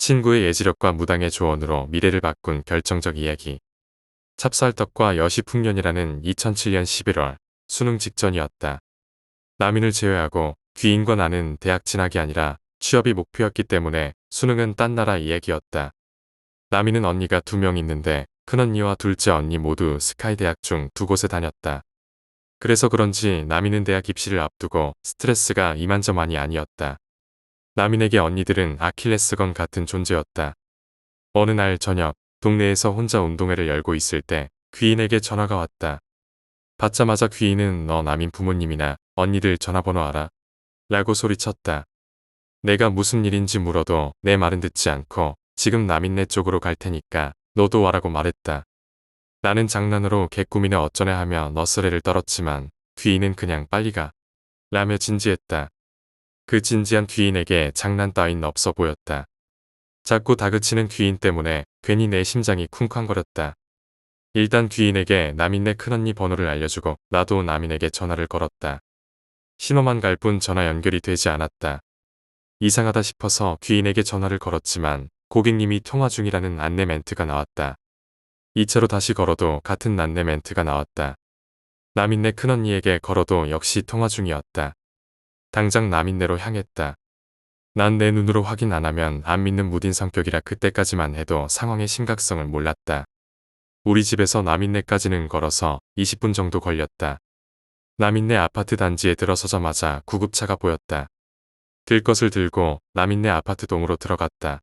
친구의 예지력과 무당의 조언으로 미래를 바꾼 결정적 이야기. 찹쌀떡과 여시풍년이라는 2007년 11월 수능 직전이었다. 남인을 제외하고 귀인과 나는 대학 진학이 아니라 취업이 목표였기 때문에 수능은 딴 나라 이야기였다. 남인은 언니가 2명 있는데 큰언니와 둘째 언니 모두 스카이 대학 중 2곳에 다녔다. 그래서 그런지 남인은 대학 입시를 앞두고 스트레스가 이만저만이 아니었다. 남인에게 언니들은 아킬레스건 같은 존재였다. 어느 날 저녁 동네에서 혼자 운동회를 열고 있을 때 귀인에게 전화가 왔다. 받자마자 귀인은 너 남인 부모님이나 언니들 전화번호 알아? 라고 소리쳤다. 내가 무슨 일인지 물어도 내 말은 듣지 않고 지금 남인네 쪽으로 갈 테니까 너도 와라고 말했다. 나는 장난으로 개꿈이네 어쩌네 하며 너스레를 떨었지만 귀인은 그냥 빨리 가 라며 진지했다. 그 진지한 귀인에게 장난 따윈 없어 보였다. 자꾸 다그치는 귀인 때문에 괜히 내 심장이 쿵쾅거렸다. 일단 귀인에게 남인네 큰언니 번호를 알려주고 나도 남인에게 전화를 걸었다. 신호만 갈 뿐 전화 연결이 되지 않았다. 이상하다 싶어서 귀인에게 전화를 걸었지만 고객님이 통화 중이라는 안내 멘트가 나왔다. 2차로 다시 걸어도 같은 안내 멘트가 나왔다. 남인네 큰언니에게 걸어도 역시 통화 중이었다. 당장 남인네로 향했다. 난 내 눈으로 확인 안 하면 안 믿는 무딘 성격이라 그때까지만 해도 상황의 심각성을 몰랐다. 우리 집에서 남인네까지는 걸어서 20분 정도 걸렸다. 남인네 아파트 단지에 들어서자마자 구급차가 보였다. 들 것을 들고 남인네 아파트 동으로 들어갔다.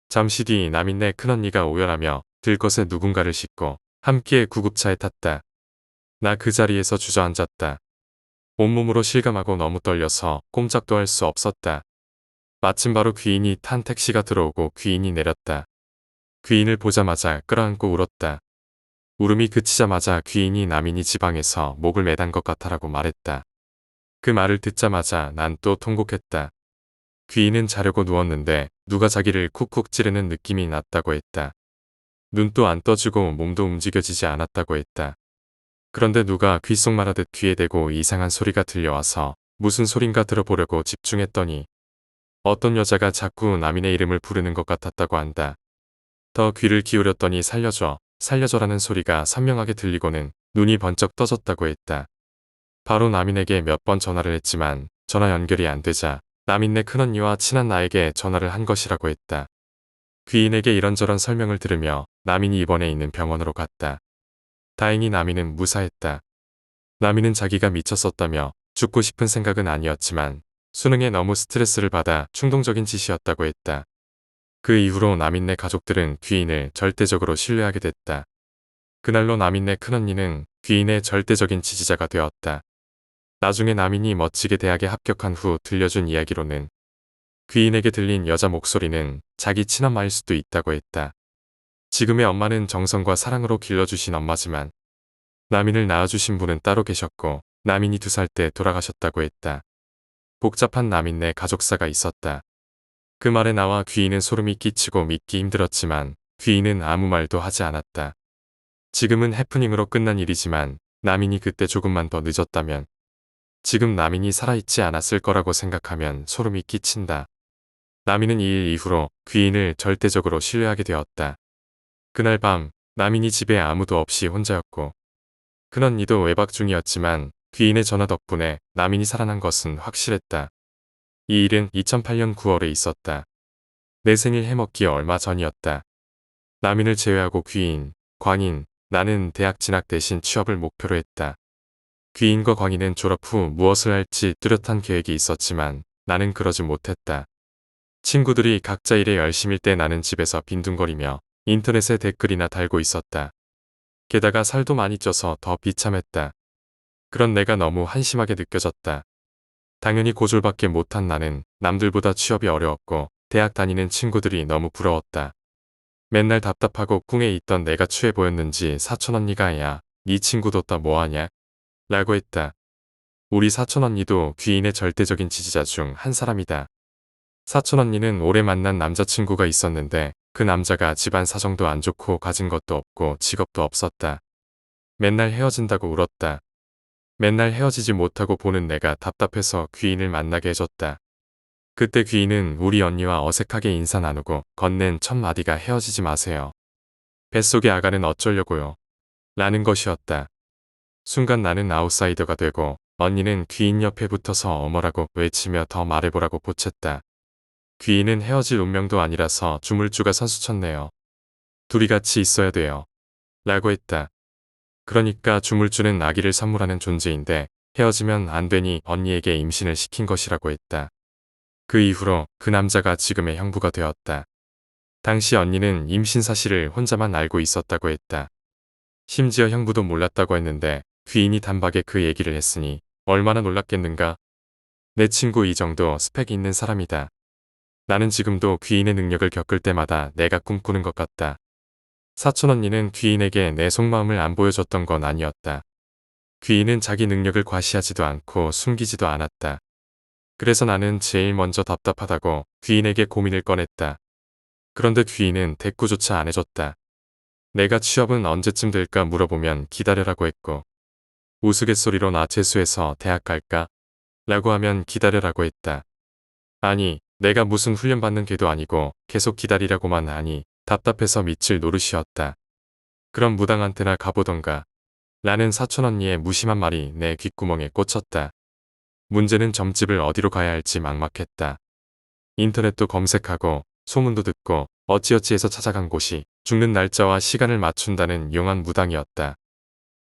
잠시 뒤 남인네 큰언니가 오열하며 들 것에 누군가를 싣고 함께 구급차에 탔다. 나 그 자리에서 주저앉았다. 온몸으로 실감하고 너무 떨려서 꼼짝도 할 수 없었다. 마침 바로 귀인이 탄 택시가 들어오고 귀인이 내렸다. 귀인을 보자마자 끌어안고 울었다. 울음이 그치자마자 귀인이 남인이 지방에서 목을 매단 것 같아라고 말했다. 그 말을 듣자마자 난 또 통곡했다. 귀인은 자려고 누웠는데 누가 자기를 쿡쿡 찌르는 느낌이 났다고 했다. 눈도 안 떠지고 몸도 움직여지지 않았다고 했다. 그런데 누가 귓속말 하듯 귀에 대고 이상한 소리가 들려와서 무슨 소린가 들어보려고 집중했더니 어떤 여자가 자꾸 남인의 이름을 부르는 것 같았다고 한다. 더 귀를 기울였더니 살려줘, 살려줘라는 소리가 선명하게 들리고는 눈이 번쩍 떠졌다고 했다. 바로 남인에게 몇 번 전화를 했지만 전화 연결이 안 되자 남인네 큰언니와 친한 나에게 전화를 한 것이라고 했다. 귀인에게 이런저런 설명을 들으며 남인이 입원해 있는 병원으로 갔다. 다행히 남인은 무사했다. 남인은 자기가 미쳤었다며 죽고 싶은 생각은 아니었지만 수능에 너무 스트레스를 받아 충동적인 짓이었다고 했다. 그 이후로 남인네 가족들은 귀인을 절대적으로 신뢰하게 됐다. 그날로 남인네 큰언니는 귀인의 절대적인 지지자가 되었다. 나중에 남인이 멋지게 대학에 합격한 후 들려준 이야기로는 귀인에게 들린 여자 목소리는 자기 친엄마일 수도 있다고 했다. 지금의 엄마는 정성과 사랑으로 길러주신 엄마지만 남인을 낳아주신 분은 따로 계셨고 남인이 2살 때 돌아가셨다고 했다. 복잡한 남인네 가족사가 있었다. 그 말에 나와 귀인은 소름이 끼치고 믿기 힘들었지만 귀인은 아무 말도 하지 않았다. 지금은 해프닝으로 끝난 일이지만 남인이 그때 조금만 더 늦었다면 지금 남인이 살아있지 않았을 거라고 생각하면 소름이 끼친다. 남인은 이 일 이후로 귀인을 절대적으로 신뢰하게 되었다. 그날 밤 남인이 집에 아무도 없이 혼자였고 큰언니도 외박 중이었지만 귀인의 전화 덕분에 남인이 살아난 것은 확실했다. 이 일은 2008년 9월에 있었다. 내 생일 해먹기 얼마 전이었다. 남인을 제외하고 귀인, 광인, 나는 대학 진학 대신 취업을 목표로 했다. 귀인과 광인은 졸업 후 무엇을 할지 뚜렷한 계획이 있었지만 나는 그러지 못했다. 친구들이 각자 일에 열심일 때 나는 집에서 빈둥거리며 인터넷에 댓글이나 달고 있었다. 게다가 살도 많이 쪄서 더 비참했다. 그런 내가 너무 한심하게 느껴졌다. 당연히 고졸밖에 못한 나는 남들보다 취업이 어려웠고 대학 다니는 친구들이 너무 부러웠다. 맨날 답답하고 꿍에 있던 내가 취해 보였는지 사촌언니가 야, 네 친구 뒀다 뭐하냐? 라고 했다. 우리 사촌언니도 귀인의 절대적인 지지자 중 한 사람이다. 사촌언니는 오래 만난 남자친구가 있었는데 그 남자가 집안 사정도 안 좋고 가진 것도 없고 직업도 없었다. 맨날 헤어진다고 울었다. 맨날 헤어지지 못하고 보는 내가 답답해서 귀인을 만나게 해줬다. 그때 귀인은 우리 언니와 어색하게 인사 나누고 건넨 첫 마디가 헤어지지 마세요. 뱃속의 아가는 어쩌려고요. 라는 것이었다. 순간 나는 아웃사이더가 되고 언니는 귀인 옆에 붙어서 어머라고 외치며 더 말해보라고 보챘다. 귀인은 헤어질 운명도 아니라서 주물주가 선수쳤네요. 둘이 같이 있어야 돼요. 라고 했다. 그러니까 주물주는 아기를 선물하는 존재인데 헤어지면 안 되니 언니에게 임신을 시킨 것이라고 했다. 그 이후로 그 남자가 지금의 형부가 되었다. 당시 언니는 임신 사실을 혼자만 알고 있었다고 했다. 심지어 형부도 몰랐다고 했는데 귀인이 단박에 그 얘기를 했으니 얼마나 놀랐겠는가. 내 친구 이 정도 스펙 있는 사람이다. 나는 지금도 귀인의 능력을 겪을 때마다 내가 꿈꾸는 것 같다. 사촌 언니는 귀인에게 내 속마음을 안 보여줬던 건 아니었다. 귀인은 자기 능력을 과시하지도 않고 숨기지도 않았다. 그래서 나는 제일 먼저 답답하다고 귀인에게 고민을 꺼냈다. 그런데 귀인은 대꾸조차 안 해줬다. 내가 취업은 언제쯤 될까 물어보면 기다려라고 했고, 우스갯소리로 나 재수해서 대학 갈까? 라고 하면 기다려라고 했다. 아니, 내가 무슨 훈련받는 개도 아니고 계속 기다리라고만 하니 답답해서 미칠 노릇이었다. 그럼 무당한테나 가보던가. 라는 사촌 언니의 무심한 말이 내 귓구멍에 꽂혔다. 문제는 점집을 어디로 가야 할지 막막했다. 인터넷도 검색하고 소문도 듣고 어찌어찌해서 찾아간 곳이 죽는 날짜와 시간을 맞춘다는 용한 무당이었다.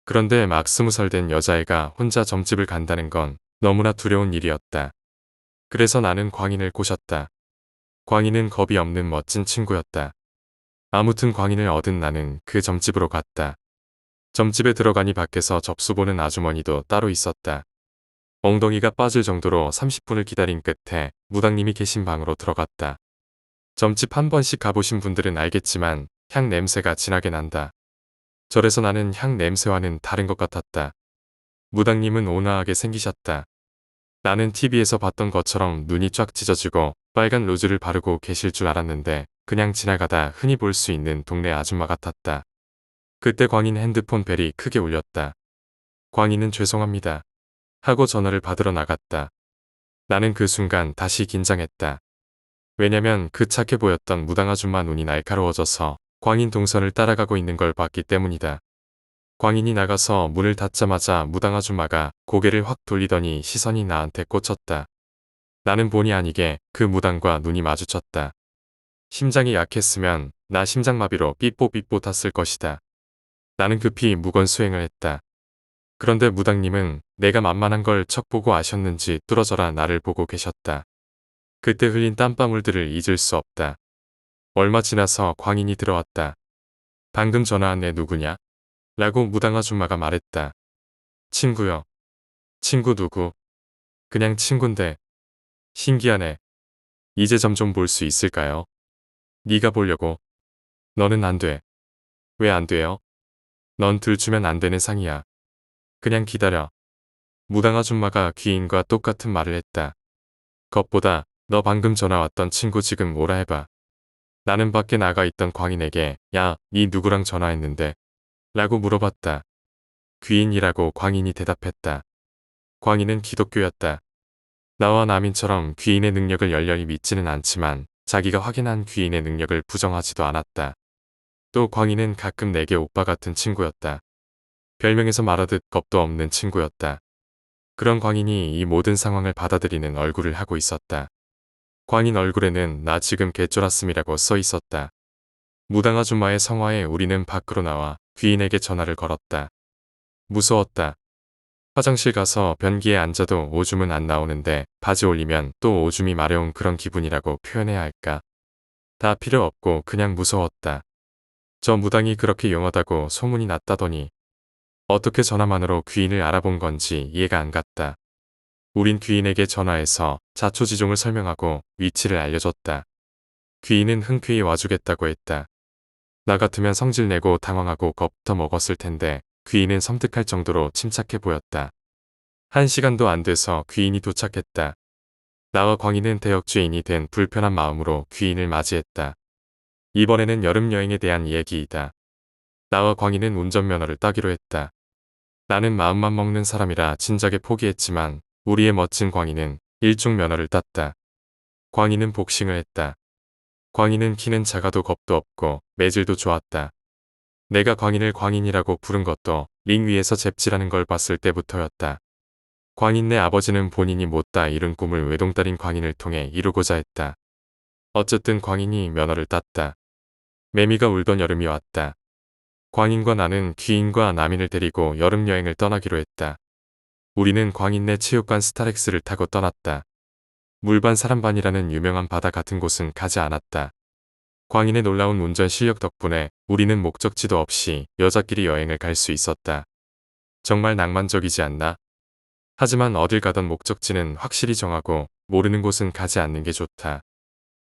그런데 막 20살 된 여자애가 혼자 점집을 간다는 건 너무나 두려운 일이었다. 그래서 나는 광인을 꼬셨다. 광인은 겁이 없는 멋진 친구였다. 아무튼 광인을 얻은 나는 그 점집으로 갔다. 점집에 들어가니 밖에서 접수 보는 아주머니도 따로 있었다. 엉덩이가 빠질 정도로 30분을 기다린 끝에 무당님이 계신 방으로 들어갔다. 점집 한 번씩 가보신 분들은 알겠지만 향 냄새가 진하게 난다. 절에서 나는 향 냄새와는 다른 것 같았다. 무당님은 온화하게 생기셨다. 나는 TV에서 봤던 것처럼 눈이 쫙 찢어지고 빨간 로즈를 바르고 계실 줄 알았는데 그냥 지나가다 흔히 볼 수 있는 동네 아줌마 같았다. 그때 광인 핸드폰 벨이 크게 울렸다. 광인은 죄송합니다. 하고 전화를 받으러 나갔다. 나는 그 순간 다시 긴장했다. 왜냐면 그 착해 보였던 무당 아줌마 눈이 날카로워져서 광인 동선을 따라가고 있는 걸 봤기 때문이다. 광인이 나가서 문을 닫자마자 무당 아줌마가 고개를 확 돌리더니 시선이 나한테 꽂혔다. 나는 본의 아니게 그 무당과 눈이 마주쳤다. 심장이 약했으면 나 심장마비로 삐뽀삐뽀 탔을 것이다. 나는 급히 무건 수행을 했다. 그런데 무당님은 내가 만만한 걸 척 보고 아셨는지 뚫어져라 나를 보고 계셨다. 그때 흘린 땀방울들을 잊을 수 없다. 얼마 지나서 광인이 들어왔다. 방금 전화한 애 누구냐? 라고 무당 아줌마가 말했다. 친구요. 친구 누구? 그냥 친군데. 신기하네. 이제 점 좀 볼 수 있을까요? 네가 보려고. 너는 안 돼. 왜 안 돼요? 넌 들추면 안 되는 상이야. 그냥 기다려. 무당 아줌마가 귀인과 똑같은 말을 했다. 겉보다 너 방금 전화 왔던 친구 지금 오라 해봐. 나는 밖에 나가 있던 광인에게 야, 니 누구랑 전화했는데? 라고 물어봤다. 귀인이라고 광인이 대답했다. 광인은 기독교였다. 나와 남인처럼 귀인의 능력을 열렬히 믿지는 않지만 자기가 확인한 귀인의 능력을 부정하지도 않았다. 또 광인은 가끔 내게 오빠 같은 친구였다. 별명에서 말하듯 겁도 없는 친구였다. 그런 광인이 이 모든 상황을 받아들이는 얼굴을 하고 있었다. 광인 얼굴에는 나 지금 개쫄았음이라고 써 있었다. 무당 아줌마의 성화에 우리는 밖으로 나와 귀인에게 전화를 걸었다. 무서웠다. 화장실 가서 변기에 앉아도 오줌은 안 나오는데 바지 올리면 또 오줌이 마려운 그런 기분이라고 표현해야 할까? 다 필요 없고 그냥 무서웠다. 저 무당이 그렇게 용하다고 소문이 났다더니 어떻게 전화만으로 귀인을 알아본 건지 이해가 안 갔다. 우린 귀인에게 전화해서 자초지종을 설명하고 위치를 알려줬다. 귀인은 흔쾌히 와주겠다고 했다. 나 같으면 성질내고 당황하고 겁부터 먹었을 텐데 귀인은 섬뜩할 정도로 침착해 보였다. 1시간도 안 돼서 귀인이 도착했다. 나와 광인은 대역죄인이 된 불편한 마음으로 귀인을 맞이했다. 이번에는 여름 여행에 대한 이야기이다. 나와 광인은 운전면허를 따기로 했다. 나는 마음만 먹는 사람이라 진작에 포기했지만 우리의 멋진 광인은 일종 면허를 땄다. 광희는 복싱을 했다. 광희는 키는 작아도 겁도 없고 매질도 좋았다. 내가 광희를 광인이라고 부른 것도 링 위에서 잽질하는 걸 봤을 때부터였다. 광인네 아버지는 본인이 못다 이룬 꿈을 외동딸인 광인을 통해 이루고자 했다. 어쨌든 광인이 면허를 땄다. 매미가 울던 여름이 왔다. 광인과 나는 귀인과 남인을 데리고 여름여행을 떠나기로 했다. 우리는 광인네 체육관 스타렉스를 타고 떠났다. 물반 사람반이라는 유명한 바다 같은 곳은 가지 않았다. 광인의 놀라운 운전 실력 덕분에 우리는 목적지도 없이 여자끼리 여행을 갈 수 있었다. 정말 낭만적이지 않나? 하지만 어딜 가던 목적지는 확실히 정하고 모르는 곳은 가지 않는 게 좋다.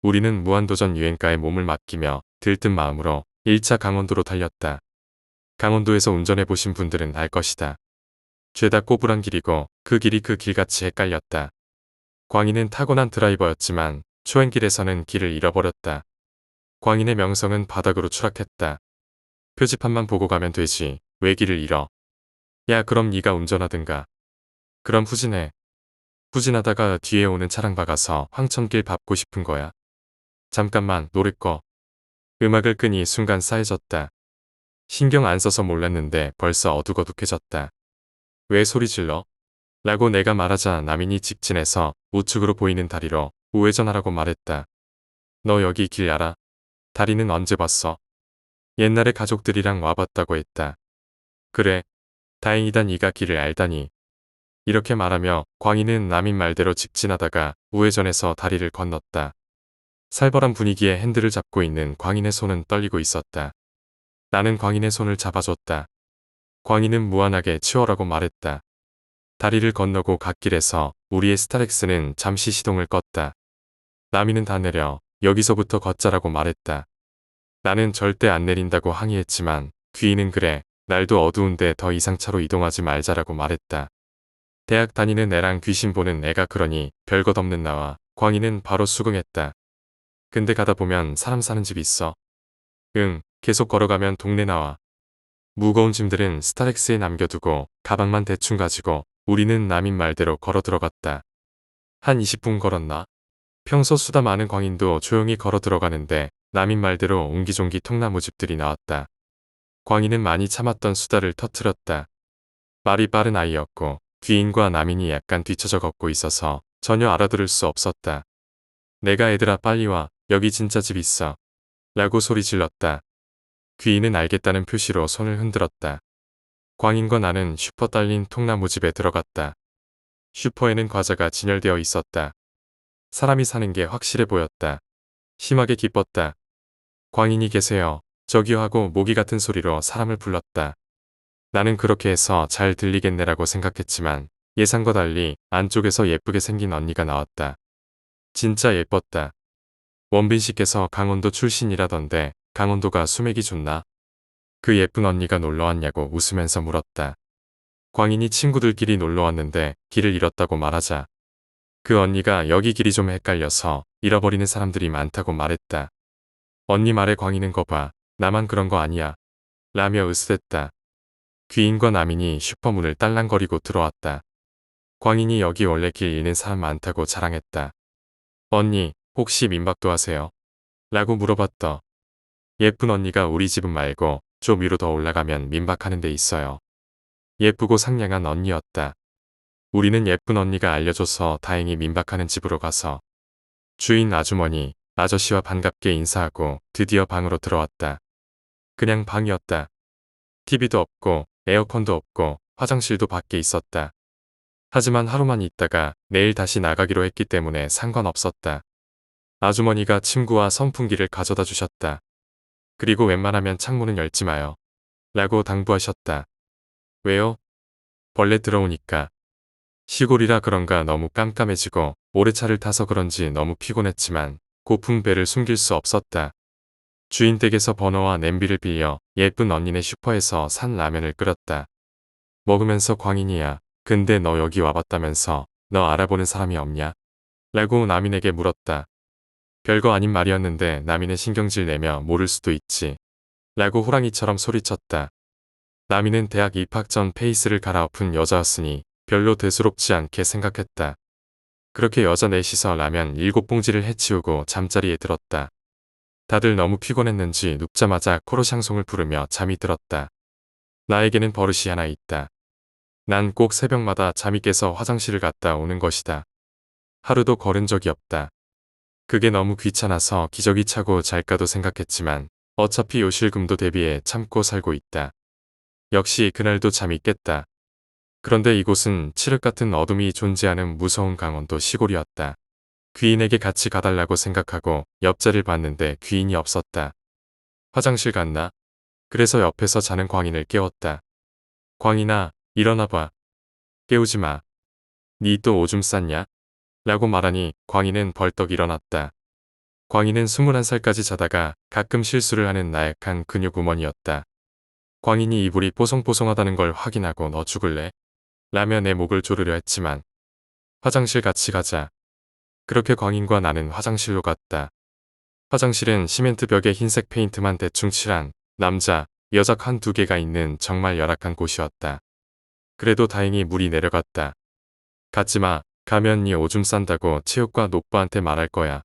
우리는 무한도전 유행가에 몸을 맡기며 들뜬 마음으로 1차 강원도로 달렸다. 강원도에서 운전해보신 분들은 알 것이다. 죄다 꼬부란 길이고 그 길이 그 길같이 헷갈렸다. 광인은 타고난 드라이버였지만 초행길에서는 길을 잃어버렸다. 광인의 명성은 바닥으로 추락했다. 표지판만 보고 가면 되지 왜 길을 잃어. 야 그럼 네가 운전하든가. 그럼 후진해. 후진하다가 뒤에 오는 차량 박아서 황천길 밟고 싶은 거야. 잠깐만 노래 꺼. 음악을 끄니 순간 싸해졌다. 신경 안 써서 몰랐는데 벌써 어둑어둑해졌다. 왜 소리 질러? 라고 내가 말하자 남인이 직진해서 우측으로 보이는 다리로 우회전하라고 말했다. 너 여기 길 알아? 다리는 언제 봤어? 옛날에 가족들이랑 와봤다고 했다. 그래. 다행이다 네가 길을 알다니. 이렇게 말하며 광희는 남인 말대로 직진하다가 우회전해서 다리를 건넜다. 살벌한 분위기에 핸들을 잡고 있는 광인의 손은 떨리고 있었다. 나는 광인의 손을 잡아줬다. 광인은 무한하게 치워라고 말했다. 다리를 건너고 갓길에서 우리의 스타렉스는 잠시 시동을 껐다. 남이는 다 내려 여기서부터 걷자라고 말했다. 나는 절대 안 내린다고 항의했지만 귀인은 그래 날도 어두운데 더 이상 차로 이동하지 말자라고 말했다. 대학 다니는 애랑 귀신 보는 애가 그러니 별것 없는 나와 광인은 바로 수긍했다. 근데 가다 보면 사람 사는 집 있어. 응, 계속 걸어가면 동네 나와. 무거운 짐들은 스타렉스에 남겨두고 가방만 대충 가지고 우리는 남인 말대로 걸어 들어갔다. 한 20분 걸었나? 평소 수다 많은 광인도 조용히 걸어 들어가는데 남인 말대로 옹기종기 통나무집들이 나왔다. 광인은 많이 참았던 수다를 터뜨렸다. 말이 빠른 아이였고 귀인과 남인이 약간 뒤처져 걷고 있어서 전혀 알아들을 수 없었다. 내가 애들아 빨리 와. 여기 진짜 집 있어. 라고 소리 질렀다. 귀인은 알겠다는 표시로 손을 흔들었다. 광인과 나는 슈퍼 딸린 통나무집에 들어갔다. 슈퍼에는 과자가 진열되어 있었다. 사람이 사는 게 확실해 보였다. 심하게 기뻤다. 광인이 계세요. 저기요 하고 모기 같은 소리로 사람을 불렀다. 나는 그렇게 해서 잘 들리겠네라고 생각했지만 예상과 달리 안쪽에서 예쁘게 생긴 언니가 나왔다. 진짜 예뻤다. 원빈 씨께서 강원도 출신이라던데 강원도가 수맥이 좋나? 그 예쁜 언니가 놀러왔냐고 웃으면서 물었다. 광인이 친구들끼리 놀러왔는데 길을 잃었다고 말하자 그 언니가 여기 길이 좀 헷갈려서 잃어버리는 사람들이 많다고 말했다. 언니 말에 광인은 거 봐. 나만 그런 거 아니야. 라며 으스댔다. 귀인과 남인이 슈퍼문을 딸랑거리고 들어왔다. 광인이 여기 원래 길 잃는 사람 많다고 자랑했다. 언니 혹시 민박도 하세요? 라고 물어봤더. 예쁜 언니가 우리 집은 말고 좀 위로 더 올라가면 민박하는 데 있어요. 예쁘고 상냥한 언니였다. 우리는 예쁜 언니가 알려줘서 다행히 민박하는 집으로 가서 주인 아주머니, 아저씨와 반갑게 인사하고 드디어 방으로 들어왔다. 그냥 방이었다. TV도 없고 에어컨도 없고 화장실도 밖에 있었다. 하지만 하루만 있다가 내일 다시 나가기로 했기 때문에 상관없었다. 아주머니가 침구와 선풍기를 가져다 주셨다. 그리고 웬만하면 창문은 열지 마요. 라고 당부하셨다. 왜요? 벌레 들어오니까. 시골이라 그런가 너무 깜깜해지고 오래 차를 타서 그런지 너무 피곤했지만 고픈 배를 숨길 수 없었다. 주인 댁에서 버너와 냄비를 빌려 예쁜 언니네 슈퍼에서 산 라면을 끓였다. 먹으면서 광인이야. 근데 너 여기 와봤다면서 너 알아보는 사람이 없냐? 라고 남인에게 물었다. 별거 아닌 말이었는데 남인의 신경질 내며 모를 수도 있지. 라고 호랑이처럼 소리쳤다. 남인은 대학 입학 전 페이스를 갈아엎은 여자였으니 별로 대수롭지 않게 생각했다. 그렇게 여자 넷이서 라면 7봉지를 해치우고 잠자리에 들었다. 다들 너무 피곤했는지 눕자마자 코로샹송을 부르며 잠이 들었다. 나에게는 버릇이 하나 있다. 난 꼭 새벽마다 잠이 깨서 화장실을 갔다 오는 것이다. 하루도 걸은 적이 없다. 그게 너무 귀찮아서 기저귀 차고 잘까도 생각했지만 어차피 요실금도 대비해 참고 살고 있다. 역시 그날도 잠이 깼다. 그런데 이곳은 칠흑 같은 어둠이 존재하는 무서운 강원도 시골이었다. 귀인에게 같이 가달라고 생각하고 옆자리를 봤는데 귀인이 없었다. 화장실 갔나? 그래서 옆에서 자는 광인을 깨웠다. 광인아, 일어나봐. 깨우지 마. 니 또 오줌 쌌냐? 라고 말하니 광인은 벌떡 일어났다. 광인은 21살까지 자다가 가끔 실수를 하는 나약한 근육우먼이었다. 광인이 이불이 뽀송뽀송하다는 걸 확인하고 너 죽을래? 라며 내 목을 조르려 했지만 화장실 같이 가자. 그렇게 광인과 나는 화장실로 갔다. 화장실은 시멘트 벽에 흰색 페인트만 대충 칠한 남자, 여자 칸 2개가 있는 정말 열악한 곳이었다. 그래도 다행히 물이 내려갔다. 가지마. 가면 니 오줌 싼다고 체육과 노빠한테 말할 거야.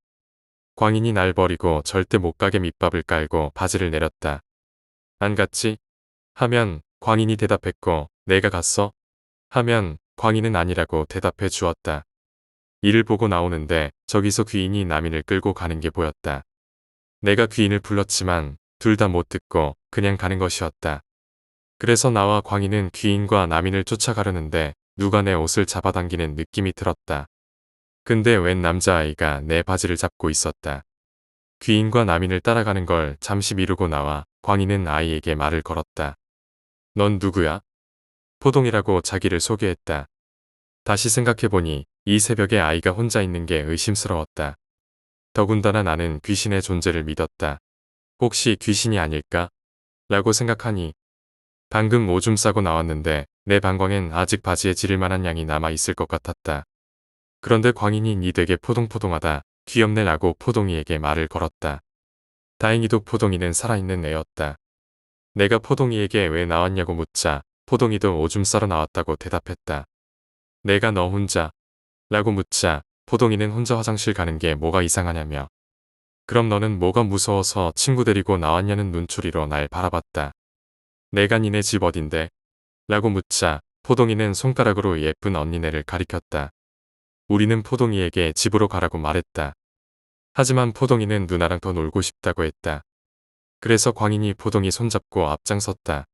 광인이 날 버리고 절대 못 가게 밑밥을 깔고 바지를 내렸다. 안 갔지? 하면 광인이 대답했고 내가 갔어? 하면 광인은 아니라고 대답해 주었다. 이를 보고 나오는데 저기서 귀인이 남인을 끌고 가는 게 보였다. 내가 귀인을 불렀지만 둘 다 못 듣고 그냥 가는 것이었다. 그래서 나와 광인은 귀인과 남인을 쫓아가려는데 누가 내 옷을 잡아당기는 느낌이 들었다. 근데 웬 남자아이가 내 바지를 잡고 있었다. 귀인과 남인을 따라가는 걸 잠시 미루고 나와 광인은 아이에게 말을 걸었다. 넌 누구야? 포동이라고 자기를 소개했다. 다시 생각해보니 이 새벽에 아이가 혼자 있는 게 의심스러웠다. 더군다나 나는 귀신의 존재를 믿었다. 혹시 귀신이 아닐까? 라고 생각하니 방금 오줌 싸고 나왔는데 내 방광엔 아직 바지에 지릴 만한 양이 남아있을 것 같았다. 그런데 광인이 니 되게 포동포동하다. 귀엽네 라고 포동이에게 말을 걸었다. 다행히도 포동이는 살아있는 애였다. 내가 포동이에게 왜 나왔냐고 묻자 포동이도 오줌 싸러 나왔다고 대답했다. 내가 너 혼자? 라고 묻자 포동이는 혼자 화장실 가는 게 뭐가 이상하냐며. 그럼 너는 뭐가 무서워서 친구 데리고 나왔냐는 눈초리로 날 바라봤다. 내가 니네 집 어딘데? 라고 묻자 포동이는 손가락으로 예쁜 언니네를 가리켰다. 우리는 포동이에게 집으로 가라고 말했다. 하지만 포동이는 누나랑 더 놀고 싶다고 했다. 그래서 광인이 포동이 손잡고 앞장섰다.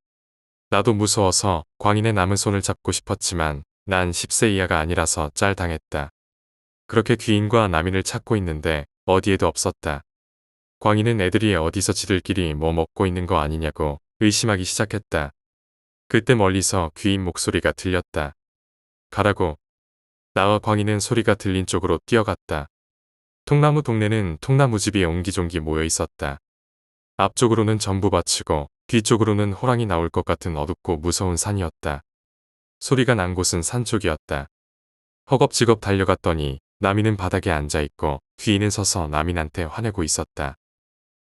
나도 무서워서 광인의 남은 손을 잡고 싶었지만 난 10세 이하가 아니라서 짤당했다. 그렇게 귀인과 남인을 찾고 있는데 어디에도 없었다. 광인은 애들이 어디서 지들끼리 뭐 먹고 있는 거 아니냐고 의심하기 시작했다. 그때 멀리서 귀인 목소리가 들렸다. 가라고. 나와 광인은 소리가 들린 쪽으로 뛰어갔다. 통나무 동네는 통나무집이 옹기종기 모여 있었다. 앞쪽으로는 전부밭이고 뒤쪽으로는 호랑이 나올 것 같은 어둡고 무서운 산이었다. 소리가 난 곳은 산 쪽이었다. 허겁지겁 달려갔더니 남인은 바닥에 앉아있고 귀인은 서서 남인한테 화내고 있었다.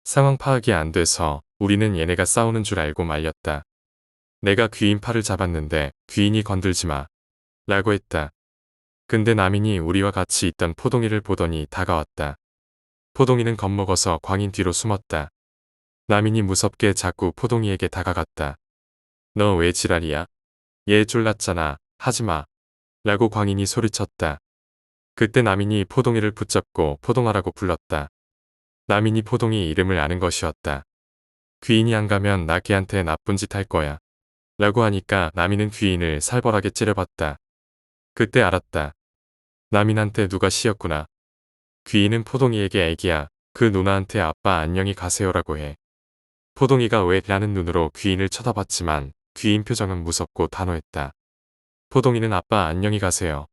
상황 파악이 안 돼서 우리는 얘네가 싸우는 줄 알고 말렸다. 내가 귀인 팔을 잡았는데 귀인이 건들지 마. 라고 했다. 근데 남인이 우리와 같이 있던 포동이를 보더니 다가왔다. 포동이는 겁먹어서 광인 뒤로 숨었다. 남인이 무섭게 자꾸 포동이에게 다가갔다. 너 왜 지랄이야? 얘 쫄랐잖아. 하지마. 라고 광인이 소리쳤다. 그때 남인이 포동이를 붙잡고 포동아라고 불렀다. 남인이 포동이 이름을 아는 것이었다. 귀인이 안 가면 나 걔한테 나쁜 짓 할 거야. 라고 하니까 남인은 귀인을 살벌하게 찌려봤다. 그때 알았다. 남인한테 누가 씌었구나. 귀인은 포동이에게 애기야. 그 누나한테 아빠 안녕히 가세요라고 해. 포동이가 왜 라는 눈으로 귀인을 쳐다봤지만 귀인 표정은 무섭고 단호했다. 포동이는 아빠 안녕히 가세요.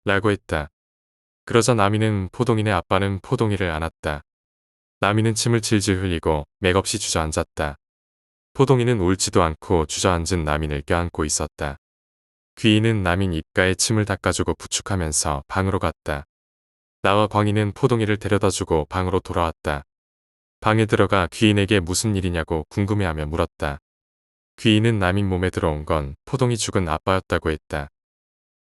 라고 했다. 그러자 남인은 포동이네 아빠는 포동이를 안았다. 남인은 침을 질질 흘리고 맥없이 주저앉았다. 포동이는 울지도 않고 주저앉은 남인을 껴안고 있었다. 귀인은 남인 입가에 침을 닦아주고 부축하면서 방으로 갔다. 나와 광인은 포동이를 데려다주고 방으로 돌아왔다. 방에 들어가 귀인에게 무슨 일이냐고 궁금해하며 물었다. 귀인은 남인 몸에 들어온 건 포동이 죽은 아빠였다고 했다.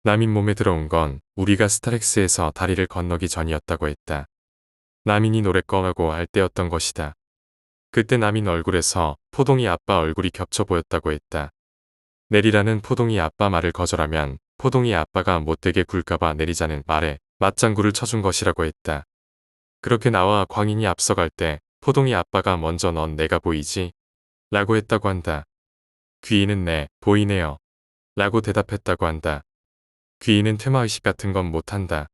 남인 몸에 들어온 건 우리가 스타렉스에서 다리를 건너기 전이었다고 했다. 남인이 노래 꺼라고 할 때였던 것이다. 그때 남인 얼굴에서 포동이 아빠 얼굴이 겹쳐 보였다고 했다. 내리라는 포동이 아빠 말을 거절하면 포동이 아빠가 못되게 굴까봐 내리자는 말에 맞장구를 쳐준 것이라고 했다. 그렇게 나와 광인이 앞서갈 때 포동이 아빠가 먼저 넌 내가 보이지? 라고 했다고 한다. 귀인은 네, 보이네요. 라고 대답했다고 한다. 귀인은 퇴마의식 같은 건 못한다.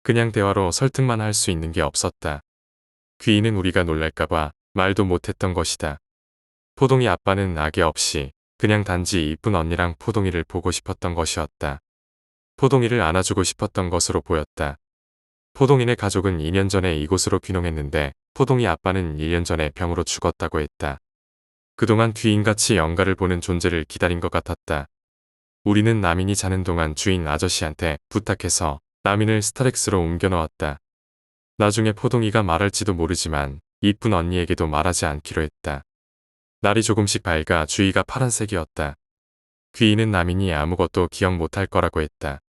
그냥 대화로 설득만 할 수 있는 게 없었다. 귀인은 우리가 놀랄까봐 말도 못했던 것이다. 포동이 아빠는 악의 없이 그냥 단지 이쁜 언니랑 포동이를 보고 싶었던 것이었다. 포동이를 안아주고 싶었던 것으로 보였다. 포동이네 가족은 2년 전에 이곳으로 귀농했는데 포동이 아빠는 1년 전에 병으로 죽었다고 했다. 그동안 귀인같이 영가를 보는 존재를 기다린 것 같았다. 우리는 남인이 자는 동안 주인 아저씨한테 부탁해서 남인을 스타렉스로 옮겨 넣었다. 나중에 포동이가 말할지도 모르지만 이쁜 언니에게도 말하지 않기로 했다. 날이 조금씩 밝아 주위가 파란색이었다. 귀인은 남인이 아무것도 기억 못할 거라고 했다.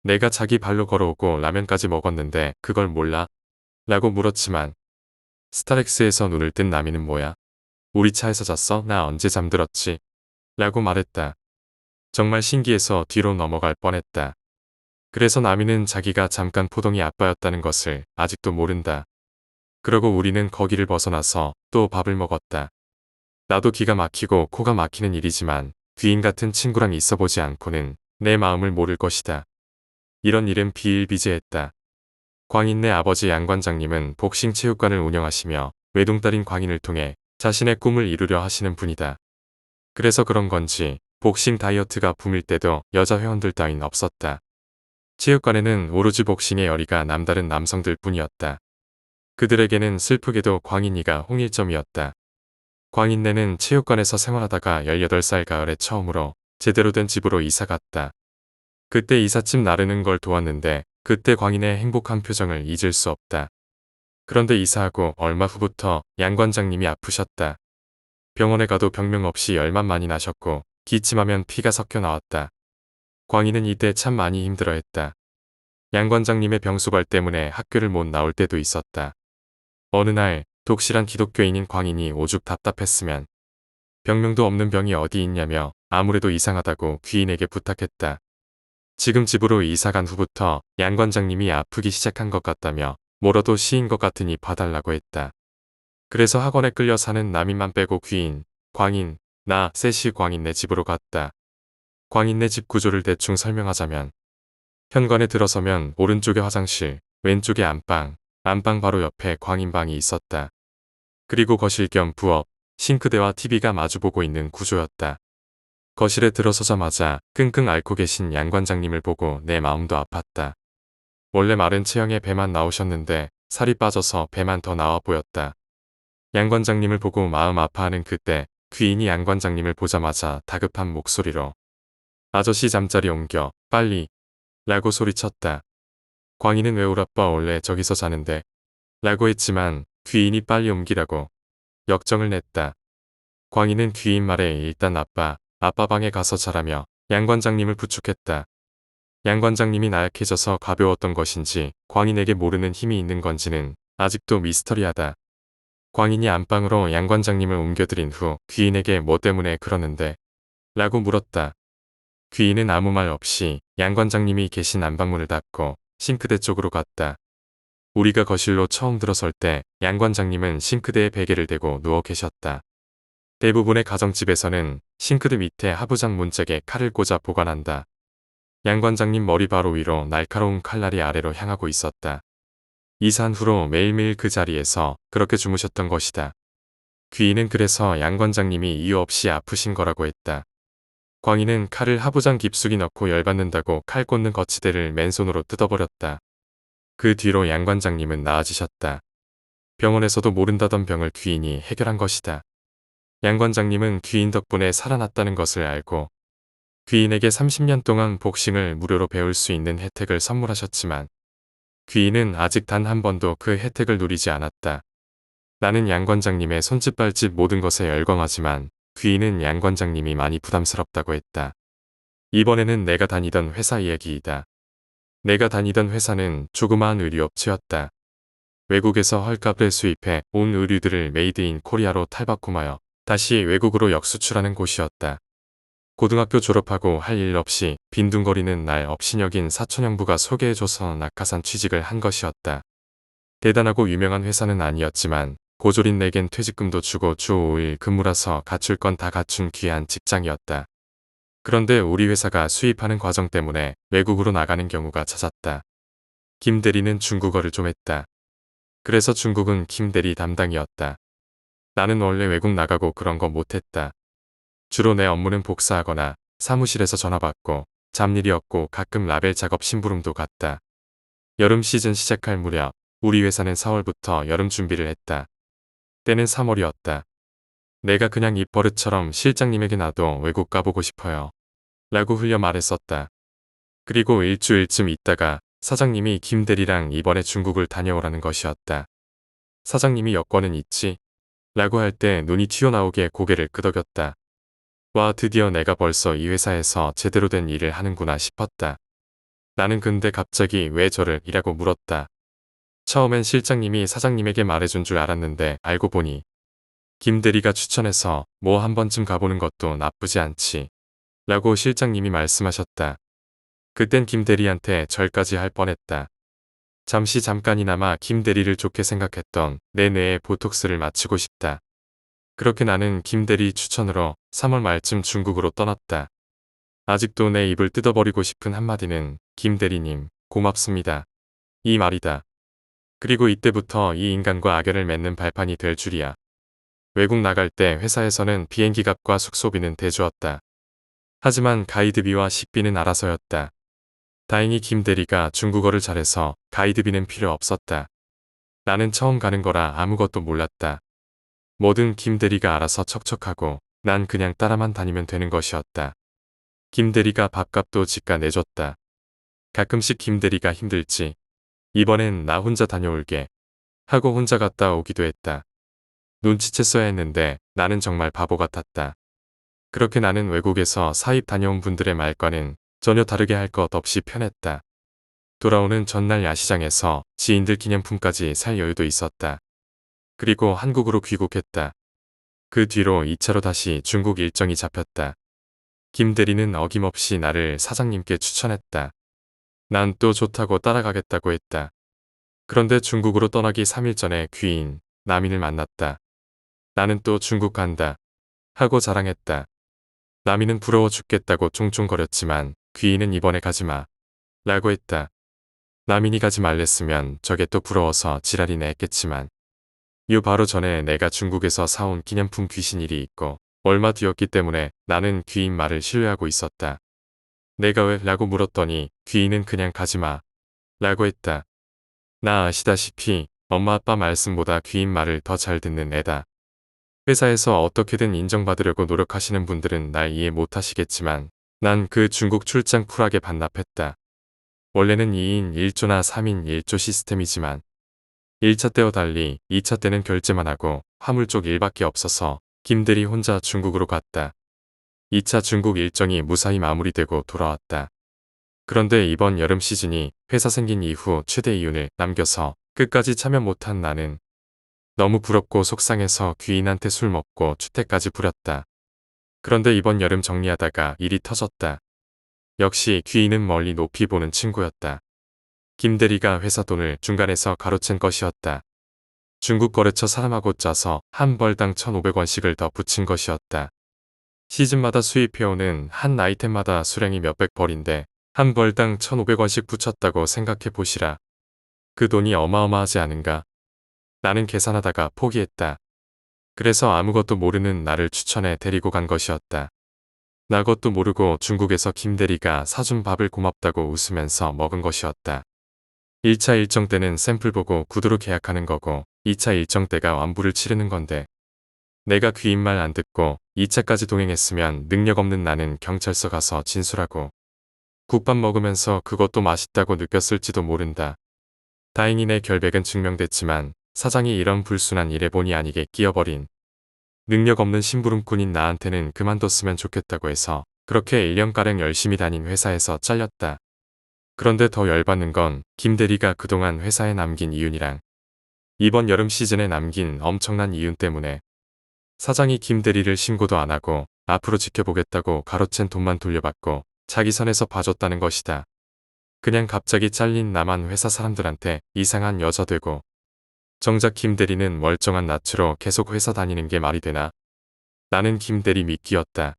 내가 자기 발로 걸어오고 라면까지 먹었는데 그걸 몰라? 라고 물었지만 스타렉스에서 눈을 뜬 남인은 뭐야? 우리 차에서 잤어? 나 언제 잠들었지? 라고 말했다. 정말 신기해서 뒤로 넘어갈 뻔했다. 그래서 남인은 자기가 잠깐 포동이 아빠였다는 것을 아직도 모른다. 그러고 우리는 거기를 벗어나서 또 밥을 먹었다. 나도 기가 막히고 코가 막히는 일이지만 귀인 같은 친구랑 있어보지 않고는 내 마음을 모를 것이다. 이런 일은 비일비재했다. 광인네 아버지 양관장님은 복싱 체육관을 운영하시며 외동딸인 광인을 통해 자신의 꿈을 이루려 하시는 분이다. 그래서 그런 건지 복싱 다이어트가 붐일 때도 여자 회원들 따윈 없었다. 체육관에는 오로지 복싱의 열의가 남다른 남성들 뿐이었다. 그들에게는 슬프게도 광인이가 홍일점이었다. 광인네는 체육관에서 생활하다가 18살 가을에 처음으로 제대로 된 집으로 이사 갔다. 그때 이삿짐 나르는 걸 도왔는데 그때 광인의 행복한 표정을 잊을 수 없다. 그런데 이사하고 얼마 후부터 양 관장님이 아프셨다. 병원에 가도 병명 없이 열만 많이 나셨고 기침하면 피가 섞여 나왔다. 광인은 이때 참 많이 힘들어했다. 양 관장님의 병수발 때문에 학교를 못 나올 때도 있었다. 어느 날 독실한 기독교인인 광인이 오죽 답답했으면 병명도 없는 병이 어디 있냐며 아무래도 이상하다고 귀인에게 부탁했다. 지금 집으로 이사간 후부터 양 관장님이 아프기 시작한 것 같다며 뭐라도 시인 것 같으니 봐달라고 했다. 그래서 학원에 끌려 사는 남인만 빼고 귀인, 광인, 나 셋이 광인네 집으로 갔다. 광인네 집 구조를 대충 설명하자면 현관에 들어서면 오른쪽에 화장실, 왼쪽에 안방, 안방 바로 옆에 광인방이 있었다. 그리고 거실 겸 부엌, 싱크대와 TV가 마주보고 있는 구조였다. 거실에 들어서자마자 끙끙 앓고 계신 양 관장님을 보고 내 마음도 아팠다. 원래 마른 체형의 배만 나오셨는데 살이 빠져서 배만 더 나와 보였다. 양 관장님을 보고 마음 아파하는 그때 귀인이 양 관장님을 보자마자 다급한 목소리로 아저씨 잠자리 옮겨 빨리 라고 소리쳤다. 광인은 왜 울아빠 원래 저기서 자는데 라고 했지만 귀인이 빨리 옮기라고 역정을 냈다. 광인은 귀인 말에 일단 아빠 방에 가서 자라며 양 관장님을 부축했다. 양 관장님이 나약해져서 가벼웠던 것인지 광인에게 모르는 힘이 있는 건지는 아직도 미스터리하다. 광인이 안방으로 양 관장님을 옮겨들인 후 귀인에게 뭐 때문에 그러는데? 라고 물었다. 귀인은 아무 말 없이 양 관장님이 계신 안방문을 닫고 싱크대 쪽으로 갔다. 우리가 거실로 처음 들어설 때 양 관장님은 싱크대에 베개를 대고 누워 계셨다. 대부분의 가정집에서는 싱크대 밑에 하부장 문짝에 칼을 꽂아 보관한다. 양 관장님 머리 바로 위로 날카로운 칼날이 아래로 향하고 있었다. 이사한 후로 매일매일 그 자리에서 그렇게 주무셨던 것이다. 귀인은 그래서 양 관장님이 이유 없이 아프신 거라고 했다. 광인은 칼을 하부장 깊숙이 넣고 열받는다고 칼 꽂는 거치대를 맨손으로 뜯어버렸다. 그 뒤로 양 관장님은 나아지셨다. 병원에서도 모른다던 병을 귀인이 해결한 것이다. 양 관장님은 귀인 덕분에 살아났다는 것을 알고 귀인에게 30년 동안 복싱을 무료로 배울 수 있는 혜택을 선물하셨지만 귀인은 아직 단 한 번도 그 혜택을 누리지 않았다. 나는 양 관장님의 손짓 발짓 모든 것에 열광하지만 귀인은 양 관장님이 많이 부담스럽다고 했다. 이번에는 내가 다니던 회사 이야기이다. 내가 다니던 회사는 조그마한 의류업체였다. 외국에서 헐값에 수입해 온 의류들을 메이드 인 코리아로 탈바꿈하여 다시 외국으로 역수출하는 곳이었다. 고등학교 졸업하고 할 일 없이 빈둥거리는 날 업신여긴 사촌형부가 소개해줘서 낙하산 취직을 한 것이었다. 대단하고 유명한 회사는 아니었지만 고졸인 내겐 퇴직금도 주고 주 5일 근무라서 갖출 건 다 갖춘 귀한 직장이었다. 그런데 우리 회사가 수입하는 과정 때문에 외국으로 나가는 경우가 잦았다. 김 대리는 중국어를 좀 했다. 그래서 중국은 김 대리 담당이었다. 나는 원래 외국 나가고 그런 거 못했다. 주로 내 업무는 복사하거나 사무실에서 전화받고 잡일이 없고 가끔 라벨 작업 심부름도 갔다. 여름 시즌 시작할 무렵 우리 회사는 4월부터 여름 준비를 했다. 때는 3월이었다. 내가 그냥 입버릇처럼 실장님에게 나도 외국 가보고 싶어요. 라고 흘려 말했었다. 그리고 일주일쯤 있다가 사장님이 김 대리랑 이번에 중국을 다녀오라는 것이었다. 사장님이 여권은 있지? 라고 할 때 눈이 튀어나오게 고개를 끄덕였다. 와, 드디어 내가 벌써 이 회사에서 제대로 된 일을 하는구나 싶었다. 나는 근데 갑자기 왜 저를 이라고 물었다. 처음엔 실장님이 사장님에게 말해준 줄 알았는데 알고 보니 김 대리가 추천해서 뭐 한 번쯤 가보는 것도 나쁘지 않지. 라고 실장님이 말씀하셨다. 그땐 김 대리한테 절까지 할 뻔했다. 잠깐이나마 김 대리를 좋게 생각했던 내 뇌에 보톡스를 맞추고 싶다. 그렇게 나는 김 대리 추천으로 3월 말쯤 중국으로 떠났다. 아직도 내 입을 뜯어버리고 싶은 한마디는 김 대리님 고맙습니다. 이 말이다. 그리고 이때부터 이 인간과 악연을 맺는 발판이 될 줄이야. 외국 나갈 때 회사에서는 비행기 값과 숙소비는 대주었다. 하지만 가이드비와 식비는 알아서였다. 다행히 김 대리가 중국어를 잘해서 가이드비는 필요 없었다. 나는 처음 가는 거라 아무것도 몰랐다. 뭐든 김 대리가 알아서 척척하고 난 그냥 따라만 다니면 되는 것이었다. 김 대리가 밥값도 지가 내줬다. 가끔씩 김 대리가 힘들지. 이번엔 나 혼자 다녀올게. 하고 혼자 갔다 오기도 했다. 눈치챘어야 했는데 나는 정말 바보 같았다. 그렇게 나는 외국에서 사입 다녀온 분들의 말과는 전혀 다르게 할 것 없이 편했다. 돌아오는 전날 야시장에서 지인들 기념품까지 살 여유도 있었다. 그리고 한국으로 귀국했다. 그 뒤로 2차로 다시 중국 일정이 잡혔다. 김 대리는 어김없이 나를 사장님께 추천했다. 난 또 좋다고 따라가겠다고 했다. 그런데 중국으로 떠나기 3일 전에 귀인, 남인을 만났다. 나는 또 중국 간다. 하고 자랑했다. 남인은 부러워 죽겠다고 쫑쫑거렸지만 귀인은 이번에 가지마. 라고 했다. 남인이 가지 말랬으면 저게 또 부러워서 지랄이네 했겠지만 요 바로 전에 내가 중국에서 사온 기념품 귀신일이 있고 얼마 뒤였기 때문에 나는 귀인 말을 신뢰하고 있었다. 내가 왜? 라고 물었더니 귀인은 그냥 가지마. 라고 했다. 나 아시다시피 엄마 아빠 말씀보다 귀인 말을 더 잘 듣는 애다. 회사에서 어떻게든 인정받으려고 노력하시는 분들은 날 이해 못하시겠지만 난 그 중국 출장 쿨하게 반납했다. 원래는 2인 1조나 3인 1조 시스템이지만 1차 때와 달리 2차 때는 결제만 하고 화물 쪽 일밖에 없어서 김대리 혼자 중국으로 갔다. 2차 중국 일정이 무사히 마무리되고 돌아왔다. 그런데 이번 여름 시즌이 회사 생긴 이후 최대 이윤을 남겨서 끝까지 참여 못한 나는 너무 부럽고 속상해서 귀인한테 술 먹고 추태까지 부렸다. 그런데 이번 여름 정리하다가 일이 터졌다. 역시 귀인은 멀리 높이 보는 친구였다. 김 대리가 회사 돈을 중간에서 가로챈 것이었다. 중국 거래처 사람하고 짜서 한 벌당 1,500원씩을 더 붙인 것이었다. 시즌마다 수입해오는 한 아이템마다 수량이 몇백 벌인데 한 벌당 1,500원씩 붙였다고 생각해 보시라. 그 돈이 어마어마하지 않은가? 나는 계산하다가 포기했다. 그래서 아무것도 모르는 나를 추천해 데리고 간 것이었다. 나 것도 모르고 중국에서 김 대리가 사준 밥을 고맙다고 웃으면서 먹은 것이었다. 1차 일정 때는 샘플 보고 구두로 계약하는 거고 2차 일정 때가 완부를 치르는 건데 내가 귀인 말 안 듣고 2차까지 동행했으면 능력 없는 나는 경찰서 가서 진술하고 국밥 먹으면서 그것도 맛있다고 느꼈을지도 모른다. 다행히 내 결백은 증명됐지만 사장이 이런 불순한 일에 본의 아니게 끼어버린 능력 없는 심부름꾼인 나한테는 그만뒀으면 좋겠다고 해서 그렇게 1년가량 열심히 다닌 회사에서 잘렸다. 그런데 더 열받는 건 김 대리가 그동안 회사에 남긴 이윤이랑 이번 여름 시즌에 남긴 엄청난 이윤 때문에 사장이 김 대리를 신고도 안 하고 앞으로 지켜보겠다고 가로챈 돈만 돌려받고 자기 선에서 봐줬다는 것이다. 그냥 갑자기 잘린 나만 회사 사람들한테 이상한 여자 되고 정작 김 대리는 멀쩡한 낯으로 계속 회사 다니는 게 말이 되나? 나는 김 대리 미끼였다.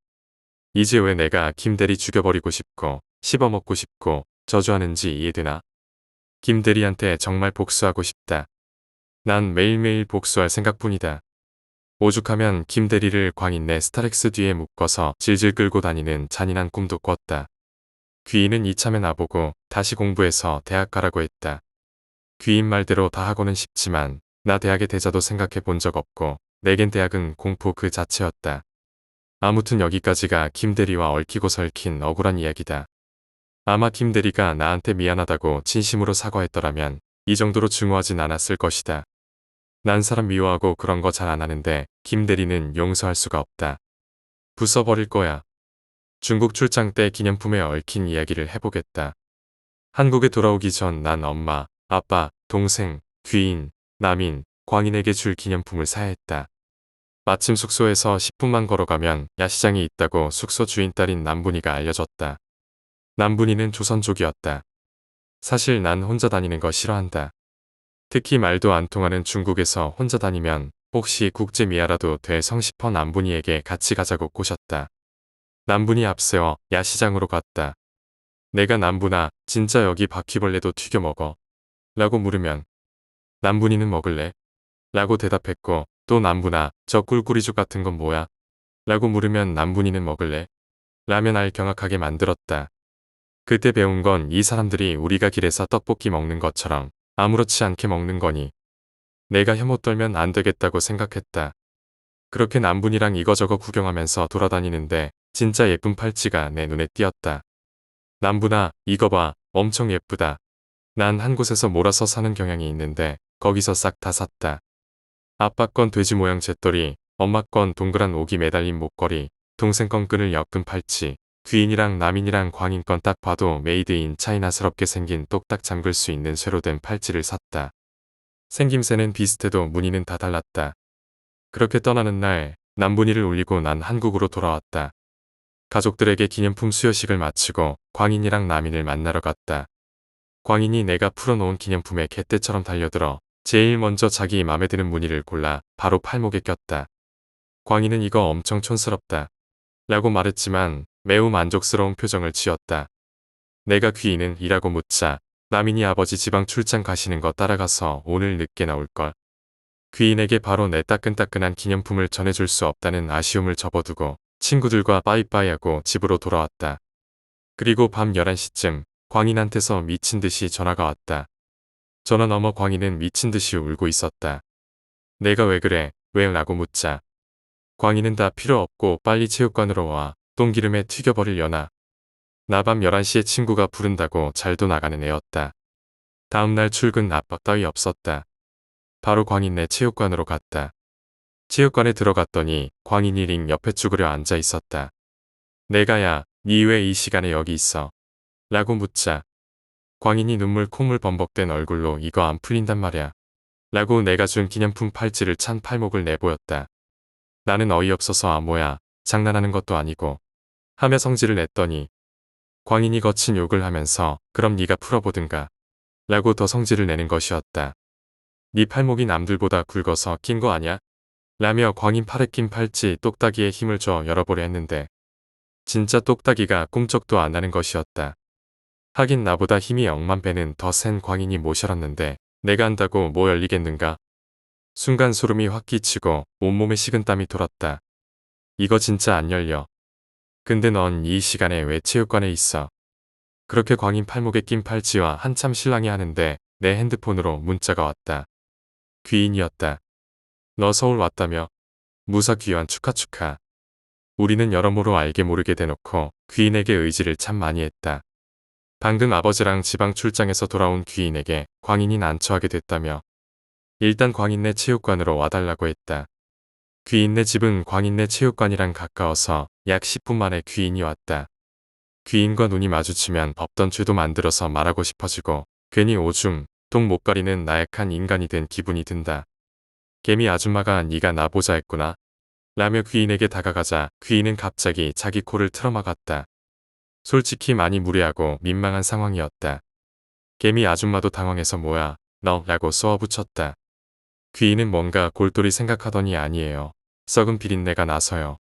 이제 왜 내가 김 대리 죽여버리고 싶고 씹어먹고 싶고 저주하는지 이해되나? 김 대리한테 정말 복수하고 싶다. 난 매일매일 복수할 생각뿐이다. 오죽하면 김 대리를 광인내 스타렉스 뒤에 묶어서 질질 끌고 다니는 잔인한 꿈도 꿨다. 귀인은 이참에 나보고 다시 공부해서 대학 가라고 했다. 귀인 말대로 다 하고는 싶지만 나 대학의 대자도 생각해 본 적 없고 내겐 대학은 공포 그 자체였다. 아무튼 여기까지가 김 대리와 얽히고 설킨 억울한 이야기다. 아마 김 대리가 나한테 미안하다고 진심으로 사과했더라면 이 정도로 증오하진 않았을 것이다. 난 사람 미워하고 그런 거 잘 안 하는데 김 대리는 용서할 수가 없다. 부숴버릴 거야. 중국 출장 때 기념품에 얽힌 이야기를 해보겠다. 한국에 돌아오기 전 난 엄마, 아빠, 동생, 귀인, 남인, 광인에게 줄 기념품을 사야 했다. 마침 숙소에서 10분만 걸어가면 야시장이 있다고 숙소 주인 딸인 남분이가 알려줬다. 남분이는 조선족이었다. 사실 난 혼자 다니는 거 싫어한다. 특히 말도 안 통하는 중국에서 혼자 다니면 혹시 국제 미아라도 돼 성시퍼 남분이에게 같이 가자고 꼬셨다. 남분이 앞세워 야시장으로 갔다. 내가 남분아 진짜 여기 바퀴벌레도 튀겨 먹어? 라고 물으면 남분이는 먹을래? 라고 대답했고 또 남분아 저 꿀꿀이죽 같은 건 뭐야? 라고 물으면 남분이는 먹을래? 라면 알 경악하게 만들었다. 그때 배운 건 이 사람들이 우리가 길에서 떡볶이 먹는 것처럼 아무렇지 않게 먹는 거니 내가 혐오 떨면 안 되겠다고 생각했다. 그렇게 남분이랑 이거저거 구경하면서 돌아다니는데 진짜 예쁜 팔찌가 내 눈에 띄었다. 남분아 이거 봐 엄청 예쁘다. 난 한 곳에서 몰아서 사는 경향이 있는데 거기서 싹 다 샀다. 아빠 건 돼지 모양 잿더리, 엄마 건 동그란 옥이 매달린 목걸이, 동생 건 끈을 엮은 팔찌, 귀인이랑 남인이랑 광인 건 딱 봐도 메이드 인 차이나스럽게 생긴 똑딱 잠글 수 있는 쇠로 된 팔찌를 샀다. 생김새는 비슷해도 무늬는 다 달랐다. 그렇게 떠나는 날 남분이를 울리고 난 한국으로 돌아왔다. 가족들에게 기념품 수여식을 마치고 광인이랑 남인을 만나러 갔다. 광인이 내가 풀어놓은 기념품에 개떼처럼 달려들어 제일 먼저 자기 맘에 드는 무늬를 골라 바로 팔목에 꼈다. 광인은 이거 엄청 촌스럽다. 라고 말했지만 매우 만족스러운 표정을 지었다. 내가 귀인은 이라고 묻자 남인이 아버지 지방 출장 가시는 거 따라가서 오늘 늦게 나올걸. 귀인에게 바로 내 따끈따끈한 기념품을 전해줄 수 없다는 아쉬움을 접어두고 친구들과 빠이빠이하고 집으로 돌아왔다. 그리고 밤 11시쯤 광인한테서 미친 듯이 전화가 왔다. 전화 너머 광인은 미친 듯이 울고 있었다. 내가 왜 그래? 왜? 라고 묻자. 광인은 다 필요 없고 빨리 체육관으로 와. 똥기름에 튀겨버리려나. 나 밤 11시에 친구가 부른다고 잘도 나가는 애였다. 다음날 출근 압박 따위 없었다. 바로 광인네 체육관으로 갔다. 체육관에 들어갔더니 광인이 링 옆에 쭈그려 앉아 있었다. 내가 야, 니 왜 이 시간에 여기 있어? 라고 묻자. 광인이 눈물 콧물 범벅된 얼굴로 이거 안 풀린단 말야. 라고 내가 준 기념품 팔찌를 찬 팔목을 내보였다. 나는 어이없어서 아 뭐야, 장난하는 것도 아니고 하며 성질을 냈더니 광인이 거친 욕을 하면서 그럼 네가 풀어보든가 라고 더 성질을 내는 것이었다. 네 팔목이 남들보다 굵어서 낀 거 아냐? 라며 광인 팔에 낀 팔찌 똑딱이에 힘을 줘 열어보려 했는데 진짜 똑딱이가 꿈쩍도 안 나는 것이었다. 하긴 나보다 힘이 억만 배는 더 센 광인이 모셔놨는데 내가 한다고 뭐 열리겠는가? 순간 소름이 확 끼치고 온몸에 식은땀이 돌았다. 이거 진짜 안 열려. 근데 넌 이 시간에 왜 체육관에 있어? 그렇게 광인 팔목에 낀 팔찌와 한참 실랑이 하는데 내 핸드폰으로 문자가 왔다. 귀인이었다. 너 서울 왔다며? 무사 귀환 축하. 우리는 여러모로 알게 모르게 대놓고 귀인에게 의지를 참 많이 했다. 방금 아버지랑 지방 출장에서 돌아온 귀인에게 광인이 난처하게 됐다며 일단 광인네 체육관으로 와달라고 했다. 귀인네 집은 광인네 체육관이랑 가까워서 약 10분 만에 귀인이 왔다. 귀인과 눈이 마주치면 없던 죄도 만들어서 말하고 싶어지고 괜히 오줌, 똥 못 가리는 나약한 인간이 된 기분이 든다. 개미 아줌마가 네가 나 보자 했구나. 라며 귀인에게 다가가자 귀인은 갑자기 자기 코를 틀어막았다. 솔직히 많이 무례하고 민망한 상황이었다. 개미 아줌마도 당황해서 뭐야 너 라고 쏘아붙였다. 귀인은 뭔가 골똘히 생각하더니 아니에요. 썩은 비린내가 나서요.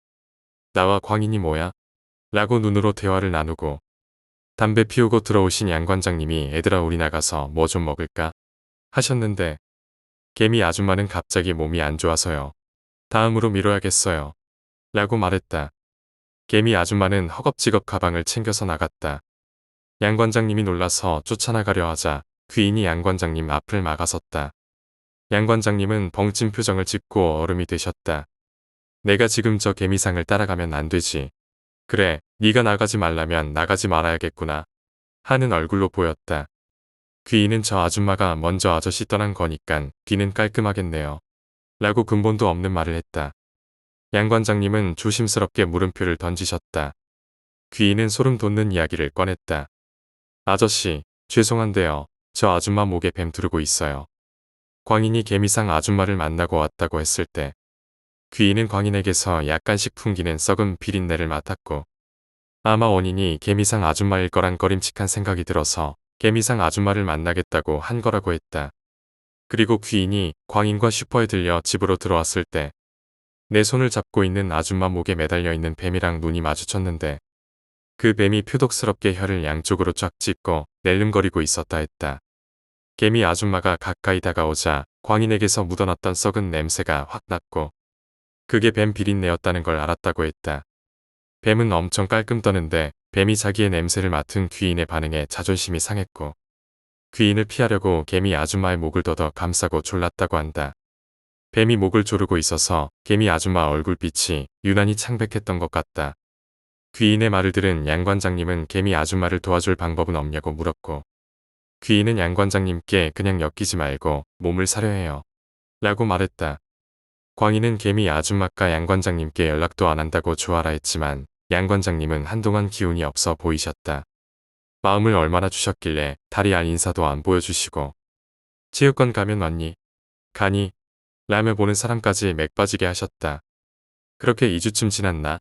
나와 광인이 뭐야? 라고 눈으로 대화를 나누고 담배 피우고 들어오신 양 관장님이 애들아 우리 나가서 뭐 좀 먹을까? 하셨는데 개미 아줌마는 갑자기 몸이 안 좋아서요. 다음으로 미뤄야겠어요. 라고 말했다. 개미 아줌마는 허겁지겁 가방을 챙겨서 나갔다. 양 관장님이 놀라서 쫓아나가려 하자 귀인이 양 관장님 앞을 막아섰다. 양 관장님은 벙찐 표정을 짓고 얼음이 되셨다. 내가 지금 저 개미상을 따라가면 안 되지. 그래, 네가 나가지 말라면 나가지 말아야겠구나. 하는 얼굴로 보였다. 귀인은 저 아줌마가 먼저 아저씨 떠난 거니깐 귀는 깔끔하겠네요. 라고 근본도 없는 말을 했다. 양 관장님은 조심스럽게 물음표를 던지셨다. 귀인은 소름 돋는 이야기를 꺼냈다. 아저씨, 죄송한데요. 저 아줌마 목에 뱀 두르고 있어요. 광인이 개미상 아줌마를 만나고 왔다고 했을 때 귀인은 광인에게서 약간씩 풍기는 썩은 비린내를 맡았고 아마 원인이 개미상 아줌마일 거란 꺼림칙한 생각이 들어서 개미상 아줌마를 만나겠다고 한 거라고 했다. 그리고 귀인이 광인과 슈퍼에 들려 집으로 들어왔을 때 내 손을 잡고 있는 아줌마 목에 매달려 있는 뱀이랑 눈이 마주쳤는데 그 뱀이 표독스럽게 혀를 양쪽으로 쫙 찢고 낼름거리고 있었다 했다. 개미 아줌마가 가까이 다가오자 광인에게서 묻어났던 썩은 냄새가 확 났고 그게 뱀 비린내였다는 걸 알았다고 했다. 뱀은 엄청 깔끔 떠는데 뱀이 자기의 냄새를 맡은 귀인의 반응에 자존심이 상했고 귀인을 피하려고 개미 아줌마의 목을 더더 감싸고 졸랐다고 한다. 뱀이 목을 조르고 있어서 개미 아줌마 얼굴빛이 유난히 창백했던 것 같다. 귀인의 말을 들은 양 관장님은 개미 아줌마를 도와줄 방법은 없냐고 물었고 귀인은 양 관장님께 그냥 엮이지 말고 몸을 사려 해요. 라고 말했다. 광인은 개미 아줌마가 양 관장님께 연락도 안 한다고 조아라 했지만 양 관장님은 한동안 기운이 없어 보이셨다. 마음을 얼마나 주셨길래 다리 알 인사도 안 보여주시고 체육관 가면 왔니? 가니? 라며 보는 사람까지 맥 빠지게 하셨다. 그렇게 2주쯤 지났나?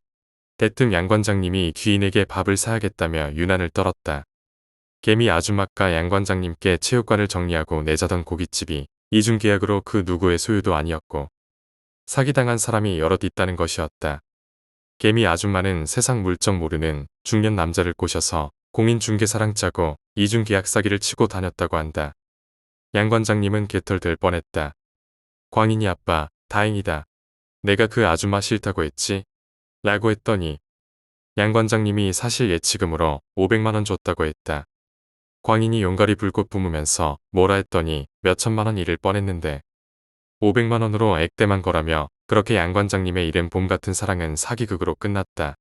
대뜸 양 관장님이 귀인에게 밥을 사야겠다며 유난을 떨었다. 개미 아줌마가 양 관장님께 체육관을 정리하고 내자던 고깃집이 이중계약으로 그 누구의 소유도 아니었고 사기당한 사람이 여럿 있다는 것이었다. 개미 아줌마는 세상 물정 모르는 중년 남자를 꼬셔서 공인중개사랑 짜고 이중계약 사기를 치고 다녔다고 한다. 양 관장님은 개털될 뻔했다. 광인이 아빠, 다행이다. 내가 그 아줌마 싫다고 했지? 라고 했더니 양 관장님이 사실 예치금으로 500만 원 줬다고 했다. 광인이 용가리 불꽃 뿜으면서 뭐라 했더니 몇천만 원 잃을 뻔했는데 500만 원으로 액땜한 거라며 그렇게 양 관장님의 이른 봄 같은 사랑은 사기극으로 끝났다.